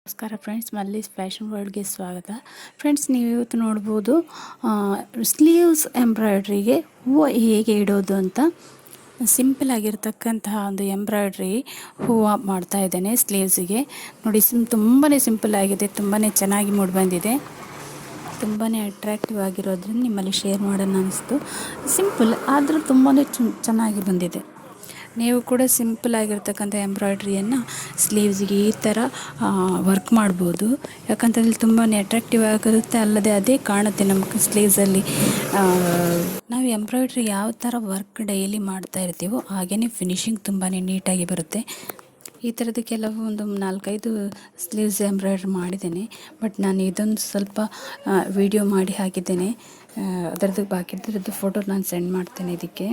ನಮಸ್ಕಾರ friends, ಮಲ್ಲೀಸ್ fashion ವರ್ಲ್ಡ್ಗೆ ಸ್ವಾಗತ. Friends, ನೀವು ಇವತ್ತು ನೋಡ್ಬೋದು ಸ್ಲೀವ್ಸ್ ಎಂಬ್ರಾಯ್ಡ್ರಿಗೆ ಹೂವು ಹೇಗೆ ಇಡೋದು ಅಂತ ಸಿಂಪಲ್ ಆಗಿರ್ತಕ್ಕಂತಹ ಒಂದು ಎಂಬ್ರಾಯ್ಡ್ರಿ ಹೂವು ಮಾಡ್ತಾ ಇದ್ದೇನೆ ಸ್ಲೀವ್ಸಿಗೆ. ನೋಡಿ, ತುಂಬಾ ಸಿಂಪಲ್ ಆಗಿದೆ, ತುಂಬಾ ಚೆನ್ನಾಗಿ ಮೂಡಿ ಬಂದಿದೆ, ತುಂಬಾ ಅಟ್ರಾಕ್ಟಿವ್ ಆಗಿರೋದ್ರಿಂದ ನಿಮ್ಮಲ್ಲಿ ಶೇರ್ ಮಾಡೋಣ ಅನಿಸ್ತು. ಸಿಂಪಲ್ ಆದರೂ ತುಂಬಾ ಚೆನ್ನಾಗಿ ಬಂದಿದೆ. ನೀವು ಕೂಡ ಸಿಂಪಲ್ ಆಗಿರ್ತಕ್ಕಂಥ ಎಂಬ್ರಾಯ್ಡ್ರಿಯನ್ನು ಸ್ಲೀವ್ಸಿಗೆ ಈ ಥರ ವರ್ಕ್ ಮಾಡ್ಬೋದು. ಯಾಕಂತಂದರೆ ತುಂಬಾ ಅಟ್ರಾಕ್ಟಿವ್ ಆಗಿರುತ್ತೆ, ಅಲ್ಲದೆ ಅದೇ ಕಾಣುತ್ತೆ ನಮ್ಮ ಸ್ಲೀವ್ಸಲ್ಲಿ. ನಾವು ಎಂಬ್ರಾಯ್ಡ್ರಿ ಯಾವ ಥರ ವರ್ಕ್ ಡೈಲಿ ಮಾಡ್ತಾ ಇರ್ತೀವೋ ಹಾಗೆಯೇ ಫಿನಿಶಿಂಗ್ ತುಂಬಾ ನೀಟಾಗಿ ಬರುತ್ತೆ. ಈ ಥರದ್ದು ಕೆಲವು ಒಂದು 4-5 ಸ್ಲೀವ್ಸ್ ಎಂಬ್ರಾಯ್ಡ್ರಿ ಮಾಡಿದ್ದೇನೆ. ಬಟ್ ನಾನು ಇದೊಂದು ಸ್ವಲ್ಪ ವಿಡಿಯೋ ಮಾಡಿ ಹಾಕಿದ್ದೇನೆ. ಅದರದ್ದು ಬಾಕಿದ್ರದ್ದು ಫೋಟೋ ನಾನು ಸೆಂಡ್ ಮಾಡ್ತೇನೆ ಇದಕ್ಕೆ.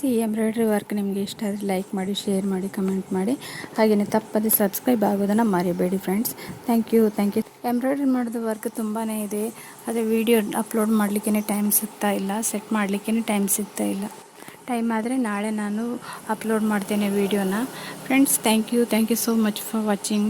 ಈ ಎಂಬ್ರಾಯ್ಡ್ರಿ ವರ್ಕ್ ನಿಮಗೆ ಇಷ್ಟ ಆದರೆ ಲೈಕ್ ಮಾಡಿ, ಶೇರ್ ಮಾಡಿ, ಕಮೆಂಟ್ ಮಾಡಿ. ಹಾಗೆಯೇ ತಪ್ಪದೆ ಸಬ್ಸ್ಕ್ರೈಬ್ ಆಗೋದನ್ನು ಮರಿಬೇಡಿ ಫ್ರೆಂಡ್ಸ್. Thank you. ಎಂಬ್ರಾಯ್ಡ್ರಿ ಮಾಡೋದು ವರ್ಕ್ ತುಂಬಾ ಇದೆ, ಆದರೆ ವಿಡಿಯೋ ಅಪ್ಲೋಡ್ ಮಾಡಲಿಕ್ಕೆ ಟೈಮ್ ಸಿಗ್ತಾ ಇಲ್ಲ, ಸೆಟ್ ಮಾಡಲಿಕ್ಕೆ ಟೈಮ್ ಸಿಗ್ತಾ ಇಲ್ಲ. ಟೈಮ್ ಆದರೆ ನಾಳೆ ನಾನು ಅಪ್ಲೋಡ್ ಮಾಡ್ತೇನೆ ವಿಡಿಯೋನ. Friends, thank you so much for watching.